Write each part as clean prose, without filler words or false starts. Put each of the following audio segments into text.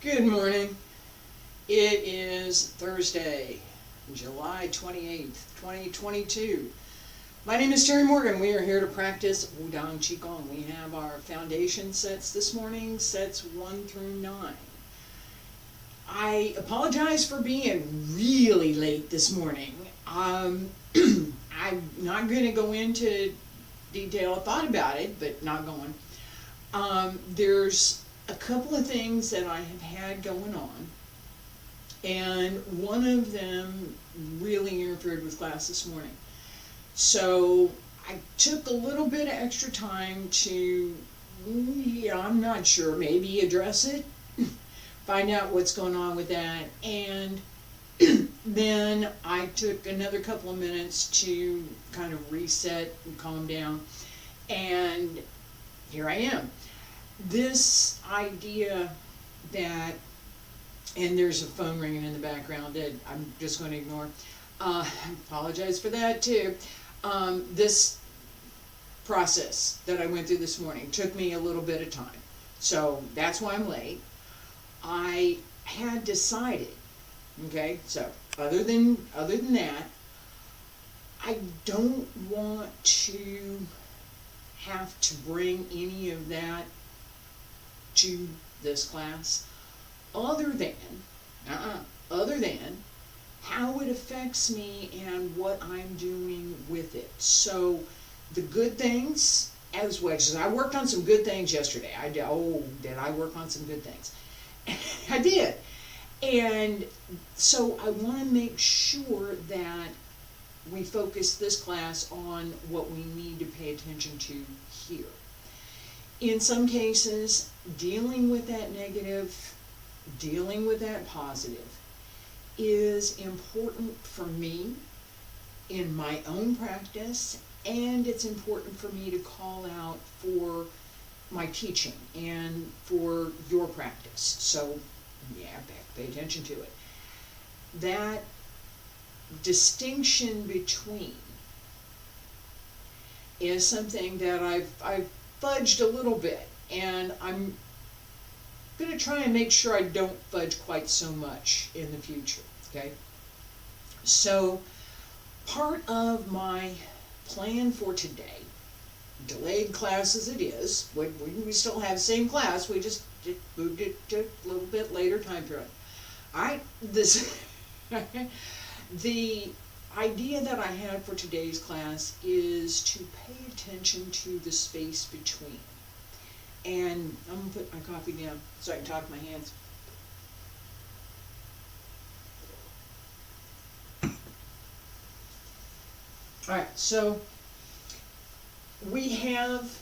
Good morning. It is Thursday, July 28th, 2022. My name is Terry Morgan. We are here to practice Wudang Qigong. We have our foundation sets this morning, sets 1 through 9. I apologize for being really late this morning. I'm not going to go into detail. I thought about it, but not going. There's a couple of things that I have had going on, and one of them really interfered with class this morning. So I took a little bit of extra time to, I'm not sure, maybe address it, find out what's going on with that, and then I took another couple of minutes to kind of reset and calm down, and here I am. This idea that, and there's a phone ringing in the background that I'm just going to ignore. I apologize for that too. This process that I went through this morning took me a little bit of time. So that's why I'm late. I had decided, okay, so other than that, I don't want to have to bring any of that to this class other than how it affects me and what I'm doing with it. So the good things as well, because I worked on some good things yesterday. Did I work on some good things? I did. And so I want to make sure that we focus this class on what we need to pay attention to here. In some cases, dealing with that negative, dealing with that positive is important for me in my own practice, and it's important for me to call out for my teaching and for your practice. So, yeah, pay attention to it. That distinction between is something that I've fudged a little bit, and I'm going to try and make sure I don't fudge quite so much in the future, okay? So part of my plan for today, delayed class as it is, we still have the same class, we just moved it to a little bit later time period. The idea that I had for today's class is to pay attention to the space between. And I'm going to put my coffee down so I can talk to my hands. Alright, so we have,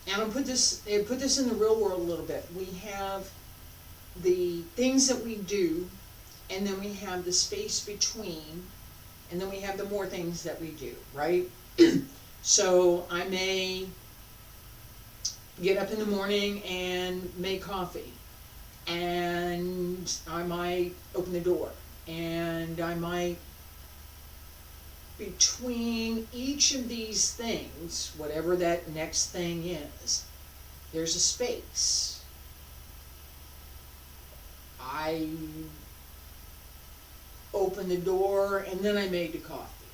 and I'll put this in the real world a little bit. We have the things that we do, and then we have the space between, and then we have the more things that we do, right? So I may get up in the morning and make coffee, and I might open the door, and I might, between each of these things, whatever that next thing is, there's a space. I open the door, and then I made the coffee.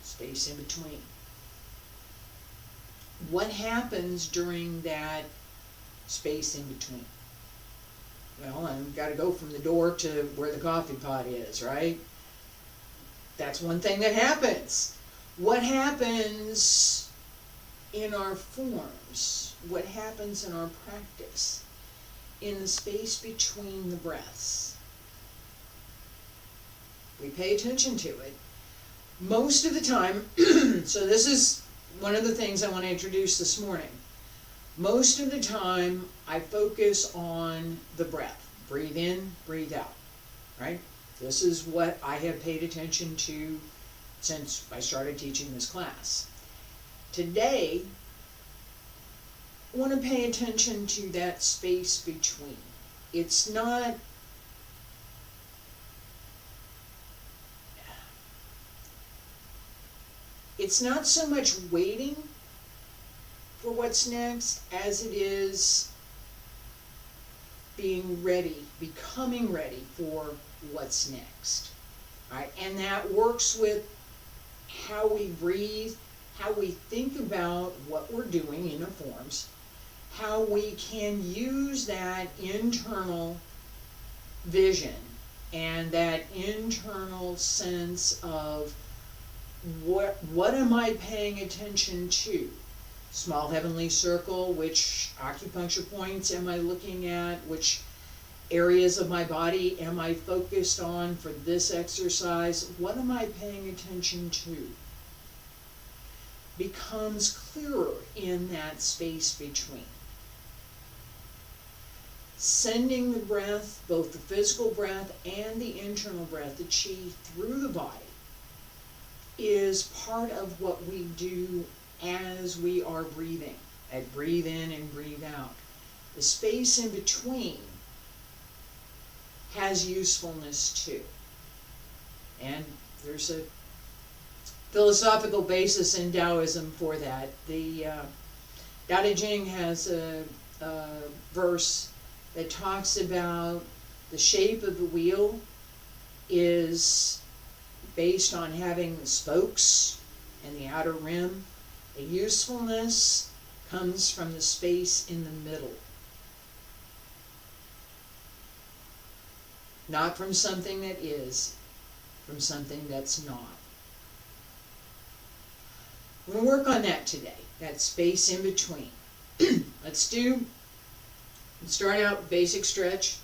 Space in between. What happens during that space in between? Well, I've got to go from the door to where the coffee pot is, right? That's one thing that happens. What happens in our forms? What happens in our practice? In the space between the breaths. We pay attention to it. Most of the time, so this is one of the things I want to introduce this morning. Most of the time, I focus on the breath. Breathe in, breathe out, right? This is what I have paid attention to since I started teaching this class. Today, I want to pay attention to that space between. It's not so much waiting for what's next as it is being ready, becoming ready for what's next. All right, and that works with how we breathe, how we think about what we're doing in the forms, how we can use that internal vision and that internal sense of what am I paying attention to? Small heavenly circle, which acupuncture points am I looking at? Which areas of my body am I focused on for this exercise? What am I paying attention to? Becomes clearer in that space between. Sending the breath, both the physical breath and the internal breath, the chi, through the body, is part of what we do as we are breathing, at breathe in and breathe out. The space in between has usefulness too. And there's a philosophical basis in Taoism for that. The Tao Te Ching has a verse that talks about the shape of the wheel is based on having the spokes and the outer rim. The usefulness comes from the space in the middle. Not from something that is, from something that's not. We're going to work on that today, that space in between. Let's start out basic stretch.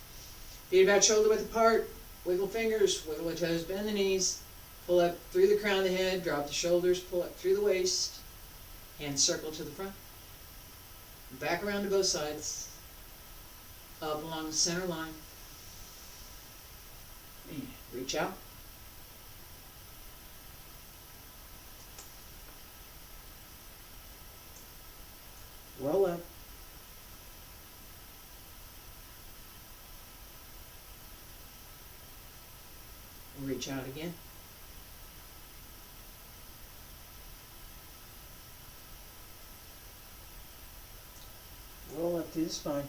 Feet about shoulder width apart, wiggle fingers, wiggle the toes, bend the knees, pull up through the crown of the head, drop the shoulders, pull up through the waist, hands circle to the front. Back around to both sides, up along the center line. And reach out. Roll up. Reach out again. Roll up through the spine.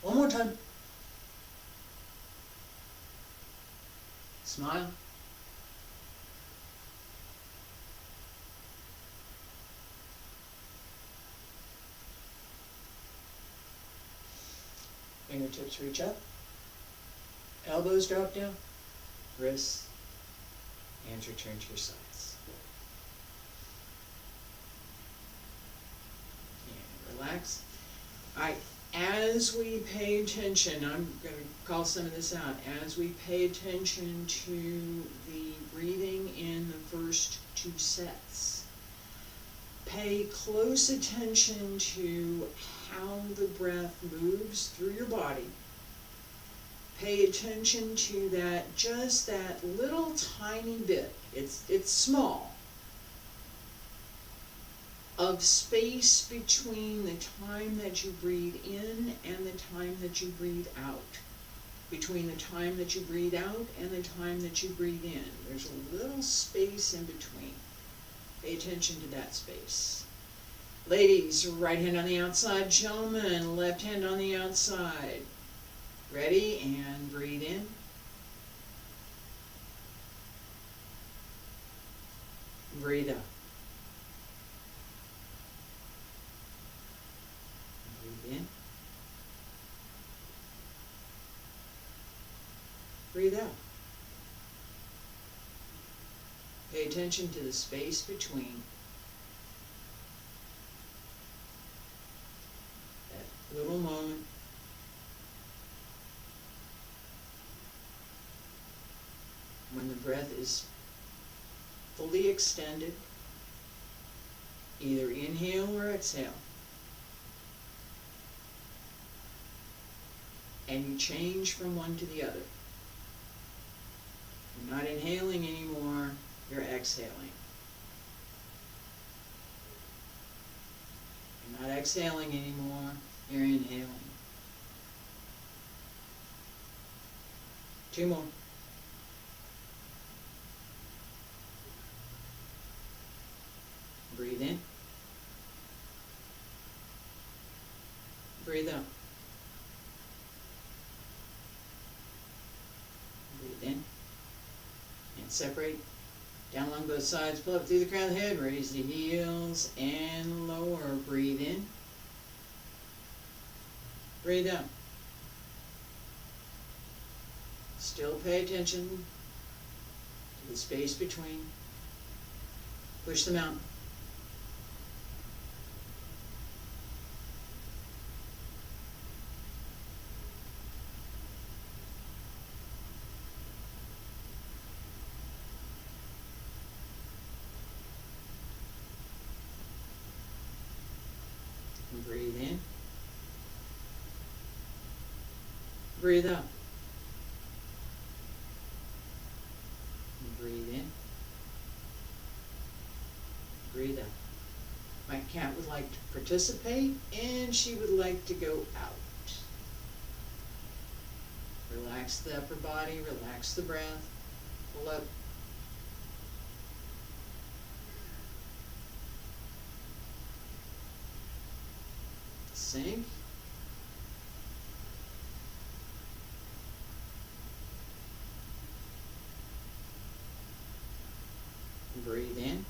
One more time. Smile. Fingertips reach up. Elbows drop down. Wrists. Hands return to your sides. And relax. Alright, as we pay attention, I'm going to call some of this out, as we pay attention to the breathing in the first two sets, pay close attention to how the breath moves through your body. Pay attention to that, just that little tiny bit, it's small, of space between the time that you breathe in and the time that you breathe out. Between the time that you breathe out and the time that you breathe in. There's a little space in between. Pay attention to that space. Ladies, right hand on the outside. Gentlemen, left hand on the outside. Ready? And breathe in. Breathe out. Breathe in. Breathe out. Pay attention to the space between that little moment. When the breath is fully extended, either inhale or exhale, and you change from one to the other. You're not inhaling anymore, you're exhaling. You're not exhaling anymore, you're inhaling. Two more. Breathe in. Breathe out. Breathe in. And separate. Down along both sides. Pull up through the crown of the head. Raise the heels and lower. Breathe in. Breathe out. Still pay attention to the space between. Push them out. Breathe in. Breathe out. Breathe in. Breathe out. My cat would like to participate, and she would like to go out. Relax the upper body, relax the breath. Pull up. Sink. Breathe in.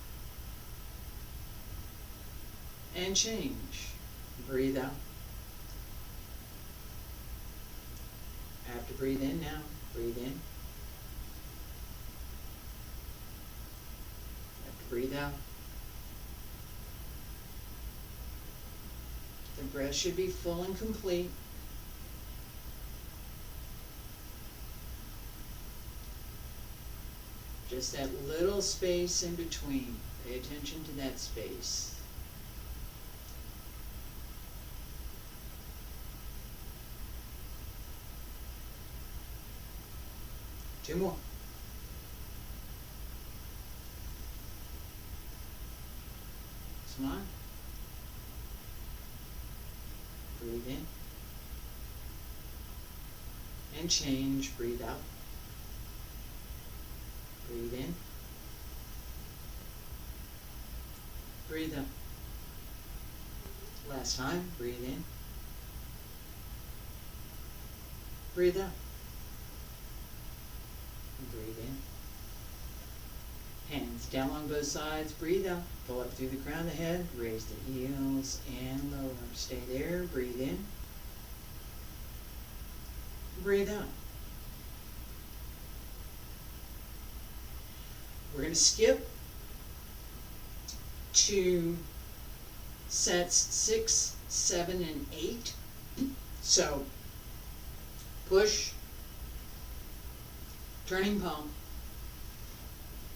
And change. Breathe out. I have to breathe in now. Breathe in. Have to breathe out. The breath should be full and complete. Just that little space in between. Pay attention to that space. Two more. Smile. Breathe in. And change. Breathe out. Breathe in. Breathe out. Last time. Breathe in. Breathe out. Breathe in. Hands down on both sides. Breathe out. Pull up through the crown of the head. Raise the heels and lower. Stay there. Breathe in. Breathe out. We're going to skip to sets 6, 7, and 8. So, push, turning palm,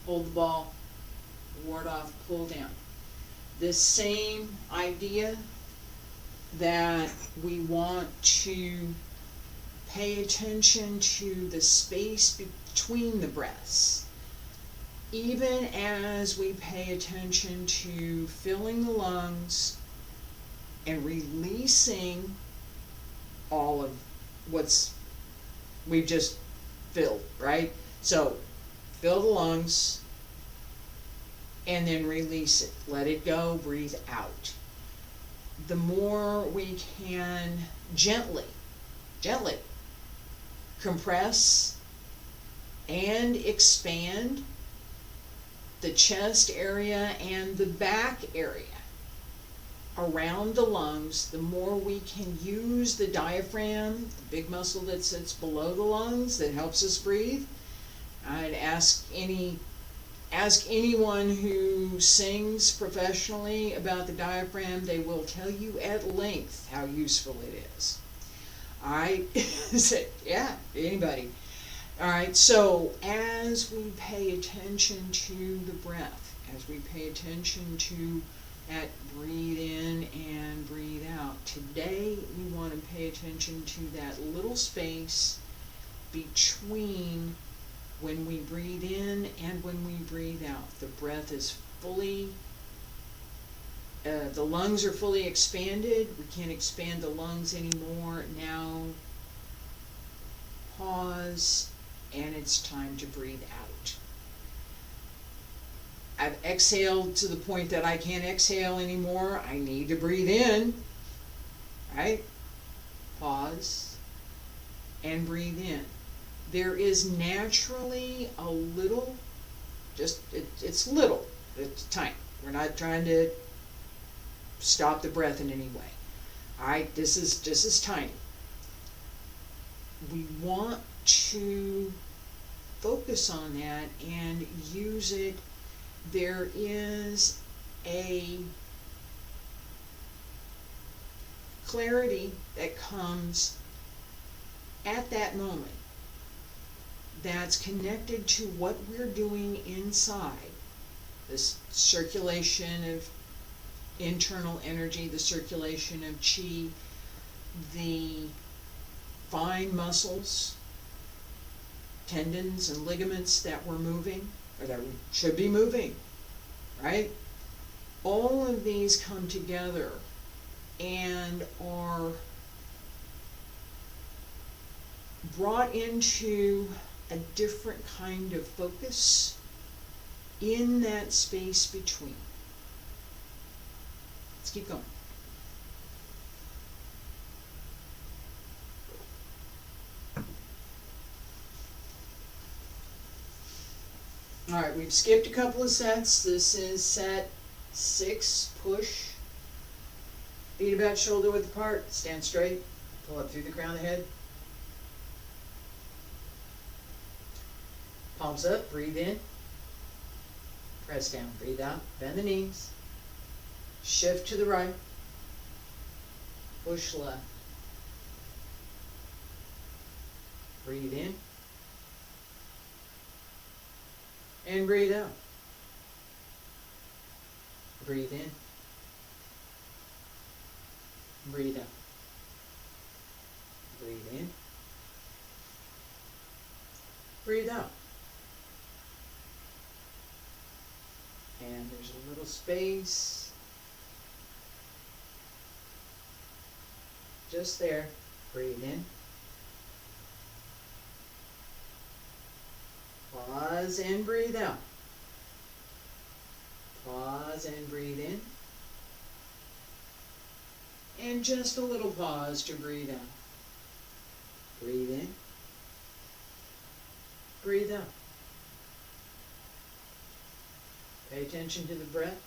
hold the ball, ward off, pull down. This same idea that we want to pay attention to the space between the breaths. Even as we pay attention to filling the lungs and releasing all of what's we've just filled, right? So fill the lungs and then release it. Let it go, breathe out. The more we can gently compress and expand the chest area and the back area around the lungs, the more we can use the diaphragm, the big muscle that sits below the lungs that helps us breathe. I'd ask anyone who sings professionally about the diaphragm. They will tell you at length how useful it is. All right, yeah, anybody. All right, so as we pay attention to the breath, as we pay attention to that breathe in and breathe out, today we want to pay attention to that little space between when we breathe in and when we breathe out. The breath is fully, the lungs are fully expanded. We can't expand the lungs anymore. Now, pause. And it's time to breathe out. I've exhaled to the point that I can't exhale anymore. I need to breathe in, right? pause and breathe in. There is naturally a little, it's little, it's tiny. We're not trying to stop the breath in any way. Alright, this is tiny. We want to focus on that and use it. There is a clarity that comes at that moment that's connected to what we're doing inside. This circulation of internal energy, the circulation of chi, the fine muscles, tendons and ligaments that we're moving, or that we should be moving, right? All of these come together and are brought into a different kind of focus in that space between. Let's keep going. All right, we've skipped a couple of sets. This is set 6, push. Feet about shoulder width apart, stand straight, pull up through the crown of the head. Palms up, breathe in. Press down, breathe out, bend the knees. Shift to the right. Push left. Breathe in. And breathe out. Breathe in. Breathe out. Breathe in. Breathe out. And there's a little space. Just there. Breathe in. Pause and breathe out. Pause and breathe in. And just a little pause to breathe out. Breathe in. Breathe out. Pay attention to the breath.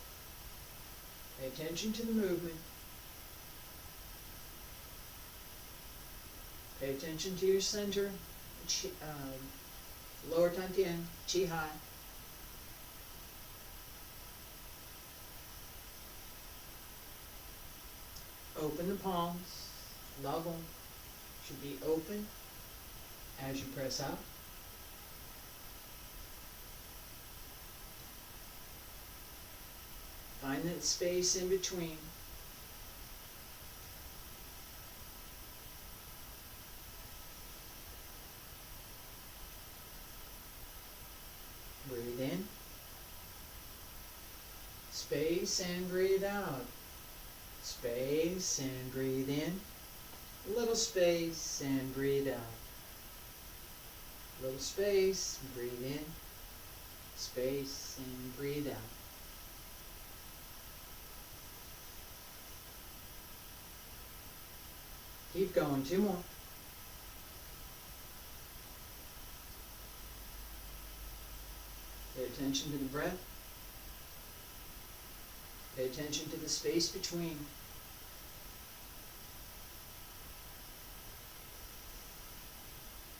Pay attention to the movement. Pay attention to your center, lower tian, chi high. Open the palms. Zhong should be open as you press out. Find that space in between. Breathe in. Space and breathe out. Space and breathe in. Little space and breathe out. Little space, breathe in. Space and breathe out. Keep going, 2 more. Pay attention to the breath. Pay attention to the space between.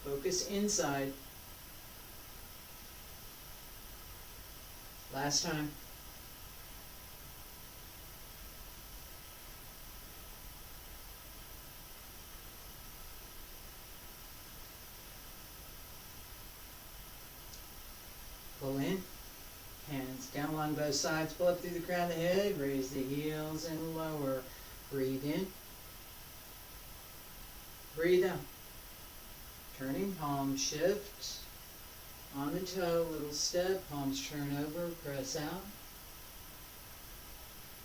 Focus inside. Last time. Pull in, hands down along both sides, pull up through the crown of the head, raise the heels and lower. Breathe in, breathe out. Turning, palms shift, on the toe, little step, palms turn over, press out.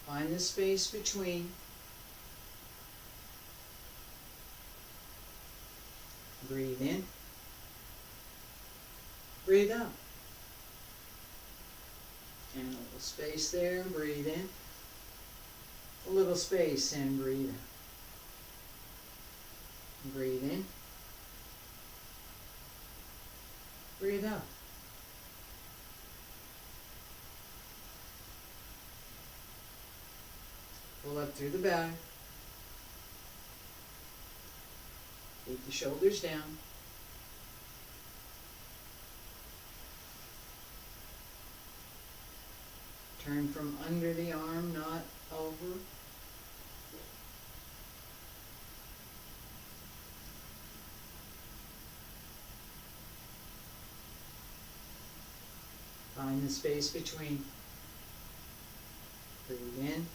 Find the space between. Breathe in, breathe out. And a little space there, breathe in. A little space and breathe out. Breathe in. Breathe out. Pull up through the back. Keep the shoulders down. Turn from under the arm, not over. Find the space between. Breathe in.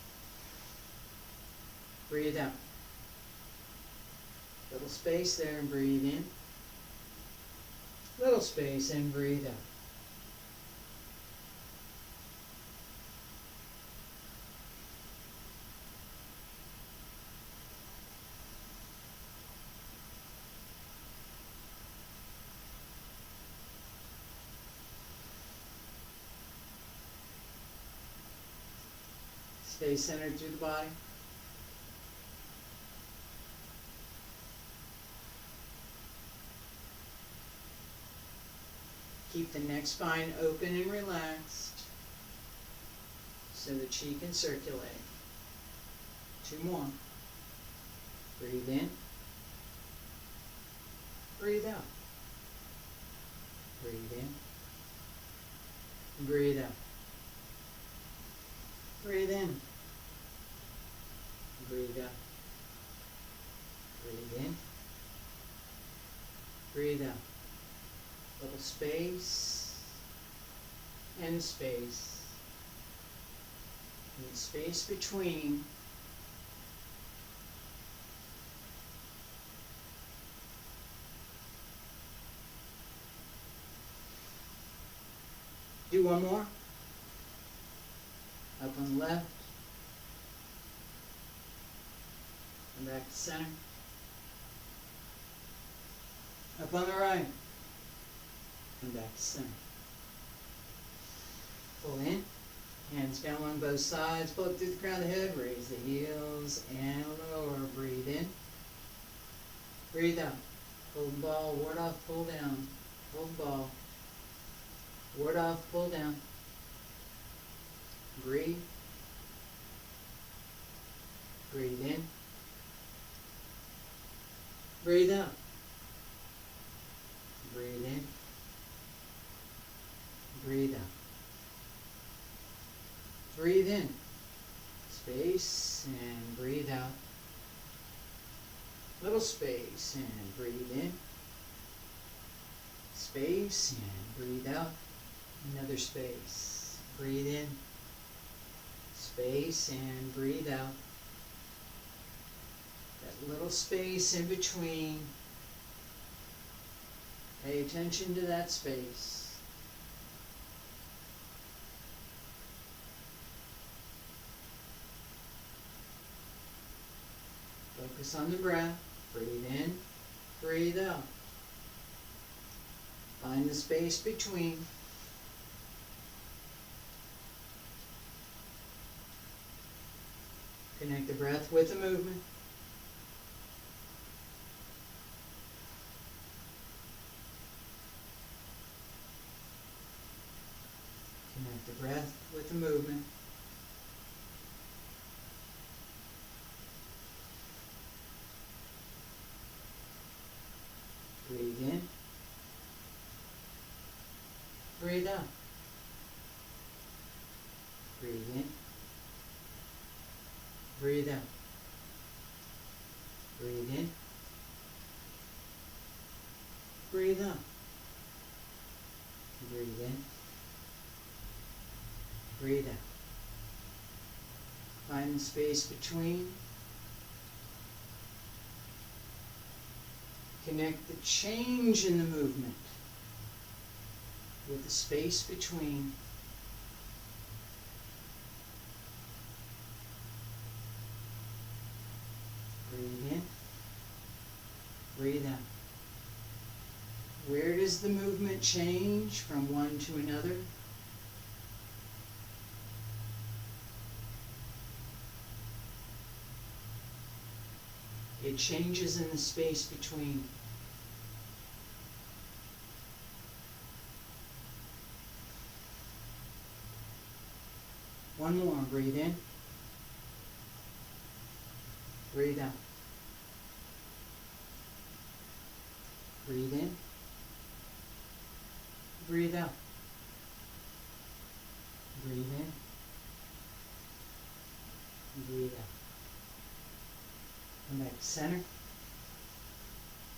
Breathe out. Little space there and breathe in. Little space and breathe out. Stay centered through the body. Keep the neck spine open and relaxed so the chi can circulate. 2 more. Breathe in. Breathe out. Breathe in. Breathe out. Breathe in. Breathe out. Breathe in. Breathe out. Little space and space. And space between. Do one more. Up on the left. And back to center. Up on the right. And back to center. Pull in. Hands down on both sides. Pull up through the crown of the head. Raise the heels and lower. Breathe in. Breathe out. Pull the ball. Ward off. Pull down. Pull the ball. Ward off. Pull down. Breathe. Breathe in. Breathe out. Breathe in. Breathe out. Breathe in. Space and breathe out. Little space and breathe in. Space and breathe out. Another space. Breathe in. Space and breathe out. That little space in between. Pay attention to that space. Focus on the breath. Breathe in, breathe out. Find the space between. Connect the breath with the movement. Connect the breath with the movement. Breathe in. Breathe out. Breathe in. Breathe out. Breathe in. Breathe out. Breathe in. Breathe out. Find the space between. Connect the change in the movement with the space between. Breathe in. Breathe out. Where does the movement change from one to another? It changes in the space between. One more. Breathe in. Breathe out. Breathe in. Breathe out. Breathe in. Breathe out. Come back to center.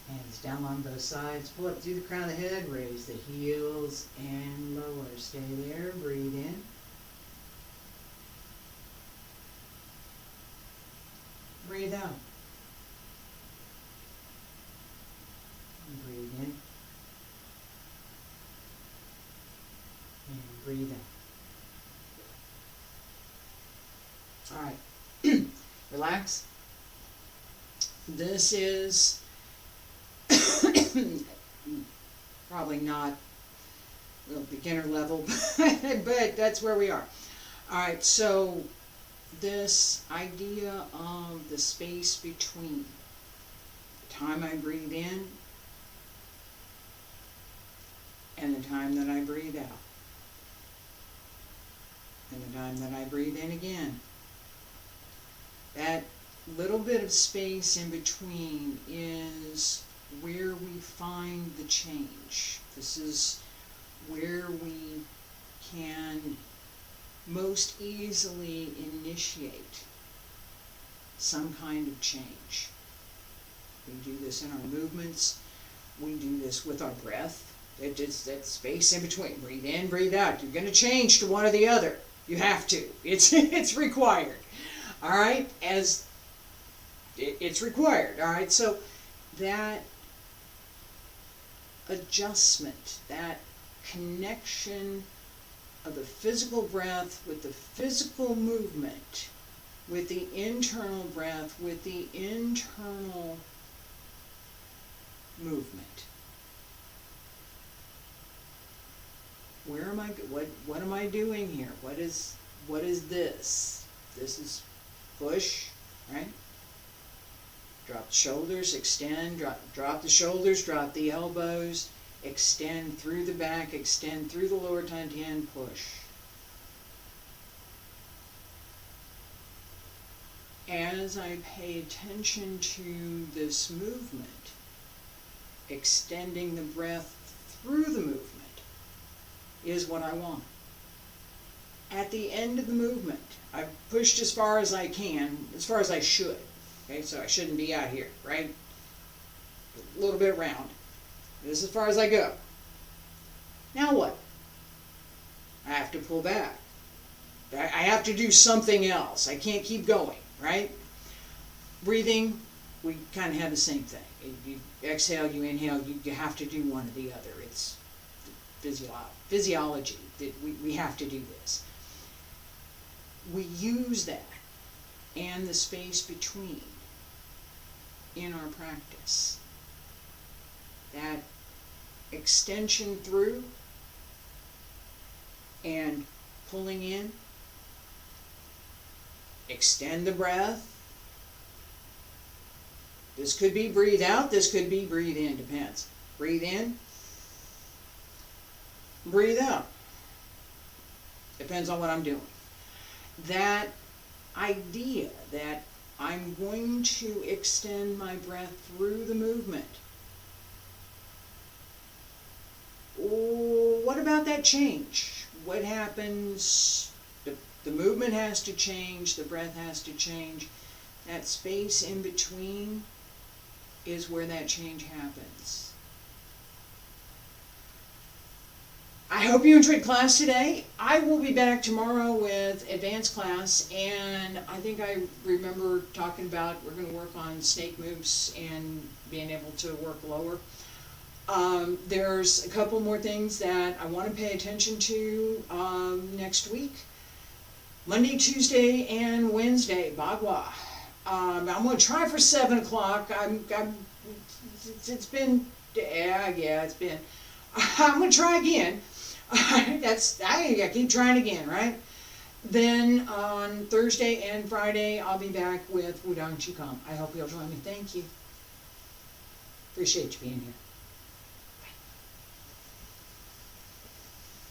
Hands down on both sides. Pull up through the crown of the head. Raise the heels and lower. Stay there. Breathe in. Breathe out. Breathe in. And breathe out. All right. Relax. This is probably not beginner level, but that's where we are. All right, so this idea of the space between the time I breathe in and the time that I breathe out, and the time that I breathe in again. That little bit of space in between is where we find the change. This is where we can most easily initiate some kind of change. We do this in our movements. We do this with our breath. It's that space in between. Breathe in, breathe out. You're going to change to one or the other. You have to. It's required. All right? It's required. All right? So that adjustment, that connection of the physical breath with the physical movement, with the internal breath, with the internal movement. Where am I? What am I doing here? What is this? This is push, right? Drop the shoulders, extend, drop the shoulders, drop the elbows, extend through the back, extend through the lower tian, push. As I pay attention to this movement, extending the breath through the movement is what I want. At the end of the movement, I've pushed as far as I can, as far as I should. Okay, so I shouldn't be out here, right? A little bit around. This is as far as I go. Now what? I have to pull back. I have to do something else. I can't keep going, right? Breathing, we kind of have the same thing. You exhale, you inhale, you have to do one or the other. It's physiology that we have to do this. We use that and the space between in our practice. That extension through and pulling in. Extend the breath. This could be breathe out, this could be breathe in, depends. Breathe in, breathe out. Depends on what I'm doing. That idea that I'm going to extend my breath through the movement. What about that change? What happens? The movement has to change, the breath has to change. That space in between is where that change happens. I hope you enjoyed class today. I will be back tomorrow with advanced class, and I think I remember talking about we're going to work on snake moves and being able to work lower. There's a couple more things that I want to pay attention to next week. Monday, Tuesday, and Wednesday, Bagua. I'm going to try for 7 o'clock. It's been, it's been. I'm going to try again. I keep trying again, right? Then on Thursday and Friday, I'll be back with Wudang Qigong. I hope you'll join me. Thank you. Appreciate you being here.